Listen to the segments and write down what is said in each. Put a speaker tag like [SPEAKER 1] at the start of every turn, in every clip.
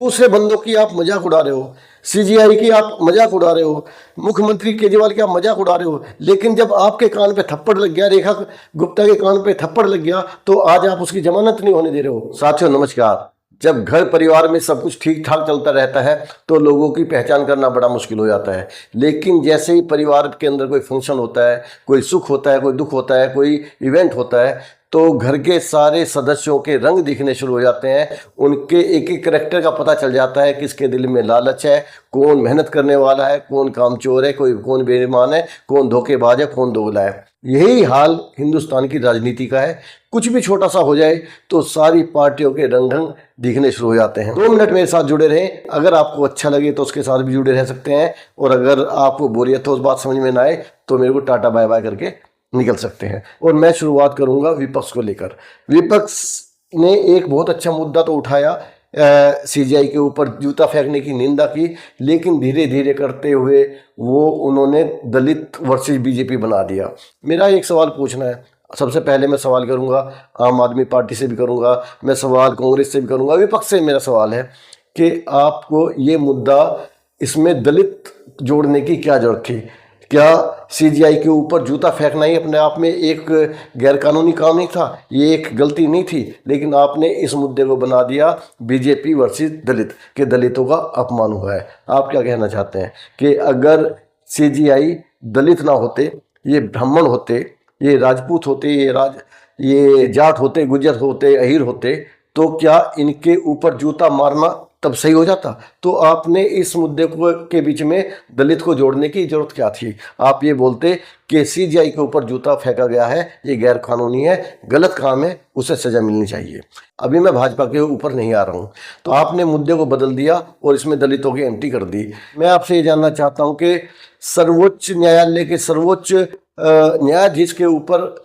[SPEAKER 1] दूसरे बंदों की आप मजाक उड़ा रहे हो, सीजीआई की आप मजाक उड़ा रहे हो, मुख्यमंत्री केजरीवाल की आप मजाक उड़ा रहे हो, लेकिन जब आपके कान पे थप्पड़ लग गया, रेखा गुप्ता के कान पे थप्पड़ लग गया, तो आज आप उसकी जमानत नहीं होने दे रहे हो। साथियों नमस्कार। जब घर परिवार में सब कुछ ठीक ठाक चलता रहता है तो लोगों की पहचान करना बड़ा मुश्किल हो जाता है, लेकिन जैसे ही परिवार के अंदर कोई फंक्शन होता है, कोई सुख होता है, कोई दुख होता है, कोई इवेंट होता है, तो घर के सारे सदस्यों के रंग दिखने शुरू हो जाते हैं। उनके एक एक करैक्टर का पता चल जाता है, किसके दिल में लालच है, कौन मेहनत करने वाला है, कौन कामचोर है, कौन बेईमान है, कौन धोखेबाज है, कौन दोगला है। यही हाल हिंदुस्तान की राजनीति का है। कुछ भी छोटा सा हो जाए तो सारी पार्टियों के रंग ढंग दिखने शुरू हो जाते हैं। 2 मिनट मेरे साथ जुड़े रहें। अगर आपको अच्छा लगे तो उसके साथ भी जुड़े रह सकते हैं, और अगर आपको बोरियत हो, उस बात समझ में ना आए, तो मेरे को टाटा बाय बाय करके निकल सकते हैं। और मैं शुरुआत करूंगा विपक्ष को लेकर। विपक्ष ने एक बहुत अच्छा मुद्दा तो उठाया, सीजीआई के ऊपर जूता फेंकने की निंदा की, लेकिन धीरे धीरे करते हुए वो उन्होंने दलित वर्सेस बीजेपी बना दिया। मेरा एक सवाल पूछना है। सबसे पहले मैं सवाल करूंगा आम आदमी पार्टी से भी करूंगा, मैं सवाल कांग्रेस से भी करूंगा, विपक्ष से मेरा सवाल है कि आपको ये मुद्दा, इसमें दलित जोड़ने की क्या जरूरत थी? क्या सीजीआई के ऊपर जूता फेंकना ही अपने आप में एक गैरकानूनी काम नहीं था? ये एक गलती नहीं थी? लेकिन आपने इस मुद्दे को बना दिया बीजेपी वर्सेस दलित, के दलितों का अपमान हुआ है। आप क्या कहना चाहते हैं कि अगर सीजीआई दलित ना होते, ये ब्राह्मण होते, ये राजपूत होते, ये जाट होते, गुज्जर होते, अहीर होते, तो क्या इनके ऊपर जूता मारना तब सही हो जाता? तो आपने इस मुद्दे को के बीच में दलित को जोड़ने की जरूरत क्या थी? आप ये बोलते कि सीजीआई के ऊपर जूता फेंका गया है, ये गैर कानूनी है, गलत काम है, उसे सजा मिलनी चाहिए। अभी मैं भाजपा के ऊपर नहीं आ रहा हूँ, तो आपने मुद्दे को बदल दिया और इसमें दलितों की एंट्री कर दी। मैं आपसे ये जानना चाहता हूँ कि सर्वोच्च न्यायालय के सर्वोच्च न्यायाधीश के ऊपर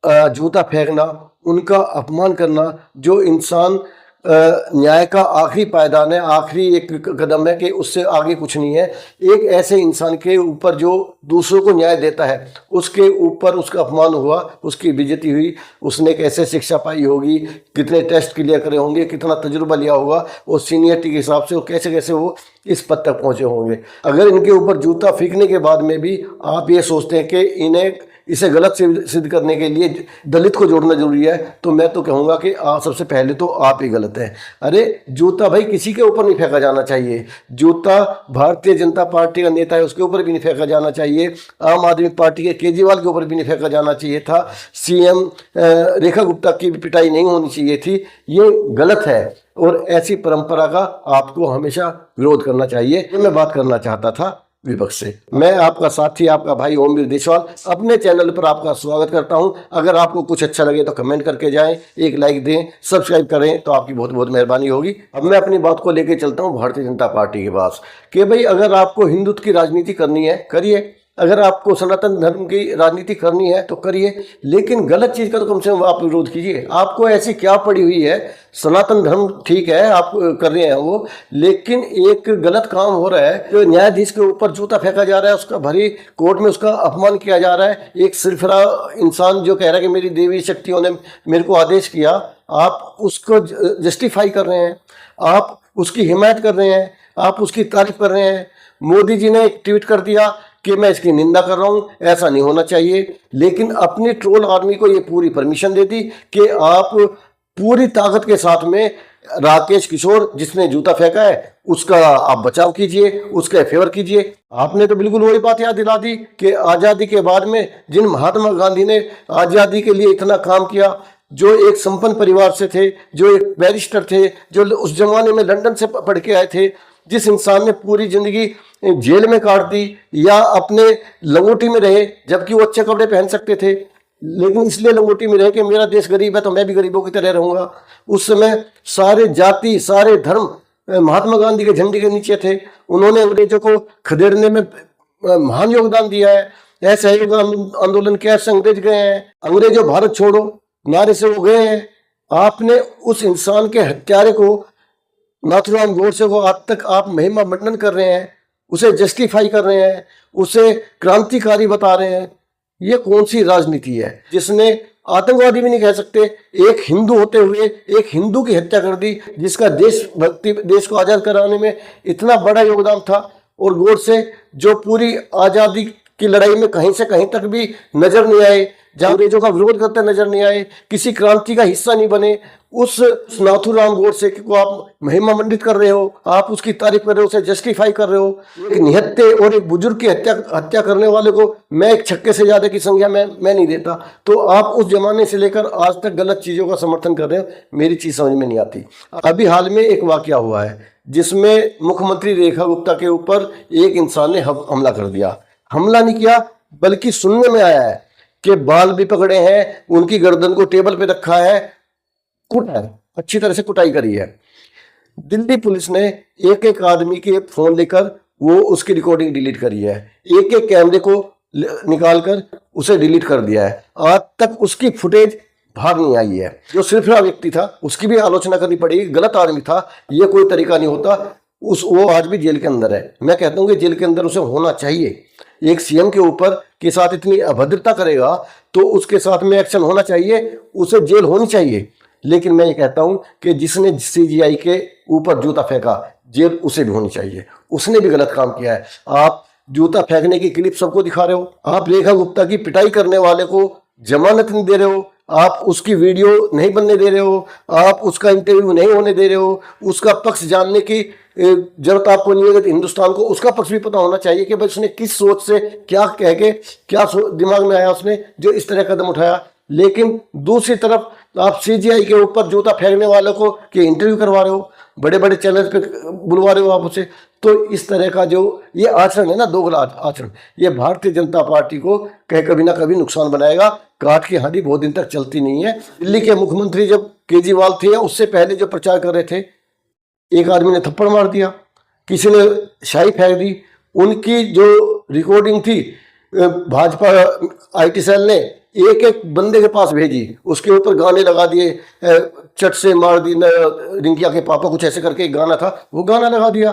[SPEAKER 1] जूता फेंकना, उनका अपमान करना, जो इंसान न्याय का आखिरी पायदान है, आखिरी एक कदम है कि उससे आगे कुछ नहीं है, एक ऐसे इंसान के ऊपर जो दूसरों को न्याय देता है, उसके ऊपर उसका अपमान हुआ, उसकी बेइज्जती हुई, उसने कैसे शिक्षा पाई होगी, कितने टेस्ट क्लियर करे होंगे, कितना तजुर्बा लिया होगा, और सीनियरिटी के हिसाब से वो कैसे कैसे वो इस पद तक पहुंचे होंगे। अगर इनके ऊपर जूता फेंकने के बाद में भी आप ये सोचते हैं कि इसे गलत सिद्ध करने के लिए दलित को जोड़ना जरूरी है, तो मैं तो कहूँगा कि सबसे पहले तो आप ही गलत हैं। अरे जूता भाई किसी के ऊपर नहीं फेंका जाना चाहिए। जूता भारतीय जनता पार्टी का नेता है, उसके ऊपर भी नहीं फेंका जाना चाहिए। आम आदमी पार्टी के केजरीवाल के ऊपर भी नहीं फेंका जाना चाहिए था। सीएम रेखा गुप्ता की भी पिटाई नहीं होनी चाहिए थी। ये गलत है और ऐसी परंपरा का आपको हमेशा विरोध करना चाहिए। ये मैं बात करना चाहता था विपक्ष से। मैं आपका साथी, आपका भाई ओमवीर देशवाल, अपने चैनल पर आपका स्वागत करता हूं। अगर आपको कुछ अच्छा लगे तो कमेंट करके जाएं, एक लाइक दें, सब्सक्राइब करें, तो आपकी बहुत बहुत मेहरबानी होगी। अब मैं अपनी बात को लेकर चलता हूं भारतीय जनता पार्टी के पास कि भाई अगर आपको हिंदुत्व की राजनीति करनी है करिए, अगर आपको सनातन धर्म की राजनीति करनी है तो करिए, लेकिन गलत चीज का तो कम से कम आप विरोध कीजिए। आपको ऐसी क्या पड़ी हुई है? सनातन धर्म ठीक है, आप कर रहे हैं वो, लेकिन एक गलत काम हो रहा है। जो न्यायाधीश के ऊपर जूता फेंका जा रहा है, उसका भरी कोर्ट में उसका अपमान किया जा रहा है। एक सिरफिरा इंसान जो कह रहा है कि मेरी देवी शक्तियों ने मेरे को आदेश किया, आप उसको जस्टिफाई कर रहे हैं, आप उसकी हिमायत कर रहे हैं, आप उसकी तारीफ कर रहे हैं। मोदी जी ने एक ट्वीट कर दिया कि मैं इसकी निंदा कर रहा हूं, ऐसा नहीं होना चाहिए, लेकिन अपनी ट्रोल आर्मी को ये पूरी परमिशन दे दी कि आप पूरी ताकत के साथ में राकेश किशोर जिसने जूता फेंका है उसका आप बचाव कीजिए, उसका फेवर कीजिए। आपने तो बिल्कुल वही बात याद दिला दी कि आज़ादी के बाद में जिन महात्मा गांधी ने आज़ादी के लिए इतना काम किया, जो एक संपन्न परिवार से थे, जो एक बैरिस्टर थे, जो उस जमाने में लंदन से पढ़ के आए थे, जिस इंसान ने पूरी जिंदगी जेल में काट दी या अपने लंगोटी में रहे, जबकि वो अच्छे कपड़े पहन सकते थे, लेकिन इसलिए लंगोटी में रहे कि मेरा देश गरीब है तो मैं भी गरीबों की तरह रहूंगा। उस समय सारे जाति, सारे धर्म महात्मा गांधी के झंडे के नीचे थे। उन्होंने अंग्रेजों को खदेड़ने में महान योगदान दिया है। ऐसे आंदोलन कैसे अंग्रेज गए हैं, अंग्रेजों भारत छोड़ो नारे से वो गए हैं। आपने उस इंसान के हत्यारे को, नाथूराम गोडसे को, आज तक आप महिमा मंडन कर रहे हैं, उसे जस्टिफाई कर रहे हैं, उसे क्रांतिकारी बता रहे हैं। ये कौन सी राजनीति है जिसने आतंकवादी भी नहीं कह सकते। एक हिंदू होते हुए एक हिंदू की हत्या कर दी, जिसका देशभक्ति, देश को आज़ाद कराने में इतना बड़ा योगदान था। और गोडसे जो पूरी आज़ादी की लड़ाई में कहीं से कहीं तक भी नजर नहीं आए, जहाँ अंग्रेजों का विरोध करते नजर नहीं आए, किसी क्रांति का हिस्सा नहीं बने, उस नाथूराम गोडसे को आप महिमा मंडित कर रहे हो, आप उसकी तारीफ कर रहे हो, उसे जस्टिफाई कर रहे हो। एक निहत्थे और एक बुजुर्ग की हत्या करने वाले को मैं एक छक्के से ज्यादा की संज्ञा मैं नहीं देता। तो आप उस जमाने से लेकर आज तक गलत चीजों का समर्थन कर रहे हो, मेरी चीज समझ में नहीं आती। अभी हाल में एक वाकया हुआ है जिसमें मुख्यमंत्री रेखा गुप्ता के ऊपर एक इंसान ने हमला कर दिया। हमला नहीं किया, बल्कि सुनने में आया है कि बाल भी पकड़े हैं, उनकी गर्दन को टेबल पे रखा है, कुटा है, अच्छी तरह से कुटाई करी है। दिल्ली पुलिस ने एक एक आदमी के फोन लेकर वो उसकी रिकॉर्डिंग डिलीट करी है, एक एक कैमरे को निकाल कर उसे डिलीट कर दिया है। आज तक उसकी फुटेज बाहर नहीं आई है। जो सिरफिरा व्यक्ति था उसकी भी आलोचना करनी पड़ेगी, गलत आदमी था, ये कोई तरीका नहीं होता। वो आज भी जेल के अंदर है। मैं कहता हूँ कि जेल के अंदर उसे होना चाहिए। एक सीएम के ऊपर के साथ इतनी अभद्रता करेगा तो उसके साथ में एक्शन होना चाहिए, उसे जेल होनी चाहिए। लेकिन मैं ये कहता हूं कि जिसने सीजीआई के ऊपर जूता फेंका, जेल उसे भी होनी चाहिए, उसने भी गलत काम किया है। आप जूता फेंकने की क्लिप सबको दिखा रहे हो, आप रेखा गुप्ता की पिटाई करने वाले को जमानत नहीं दे रहे हो, आप उसकी वीडियो नहीं बनने दे रहे हो, आप उसका इंटरव्यू नहीं होने दे रहे हो, उसका पक्ष जानने की जरूरत आपको नहीं है। हिंदुस्तान को उसका पक्ष भी पता होना चाहिए कि भाई उसने किस सोच से क्या कह के क्या दिमाग में आया उसने जो इस तरह कदम उठाया। लेकिन दूसरी तरफ आप सीजीआई के ऊपर जूता फेंकने वालों को कि इंटरव्यू करवा रहे हो, बड़े बड़े चैनल पे बुलवा रहे हो आप उसे। तो इस तरह का जो ये आचरण है ना, दोगला आचरण, ये भारतीय जनता पार्टी को कभी ना कभी नुकसान बनाएगा। काट की हांडी बहुत दिन तक चलती नहीं है। दिल्ली के मुख्यमंत्री जब केजरीवाल थे या उससे पहले जो प्रचार कर रहे थे, एक आदमी ने थप्पड़ मार दिया, किसी ने शाही फेंक दी, उनकी जो रिकॉर्डिंग थी भाजपा आईटी सेल ने एक एक बंदे के पास भेजी, उसके ऊपर गाने लगा दिए, चट से मार दी रिंकिया के पापा, कुछ ऐसे करके एक गाना था, वो गाना लगा दिया।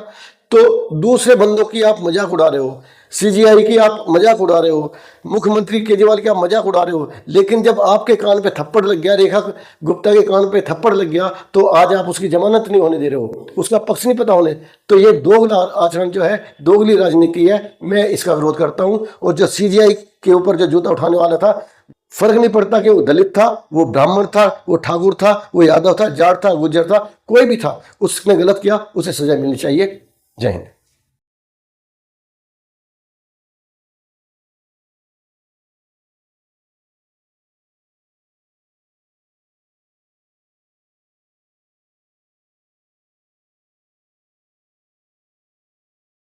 [SPEAKER 1] तो दूसरे बंदों की आप मजाक उड़ा रहे हो, सीजीआई की आप मजाक उड़ा रहे हो, मुख्यमंत्री केजरीवाल की आप मजाक उड़ा रहे हो। लेकिन जब आपके कान पे थप्पड़ लग गया, रेखा गुप्ता के कान पे थप्पड़ लग गया, तो आज आप उसकी जमानत नहीं होने दे रहे हो, उसका पक्ष नहीं पता होने। तो ये दोगला आचरण जो है, दोगली राजनीति है, मैं इसका विरोध करता हूँ। और जो सीजीआई के ऊपर जो जूता उठाने वाला था, फर्क नहीं पड़ता कि वो दलित था, वो ब्राह्मण था, वो ठाकुर था, वो यादव था, जाट था, गुज्जर था, कोई भी था, उसने गलत किया, उसे सजा मिलनी चाहिए। जय हिंद।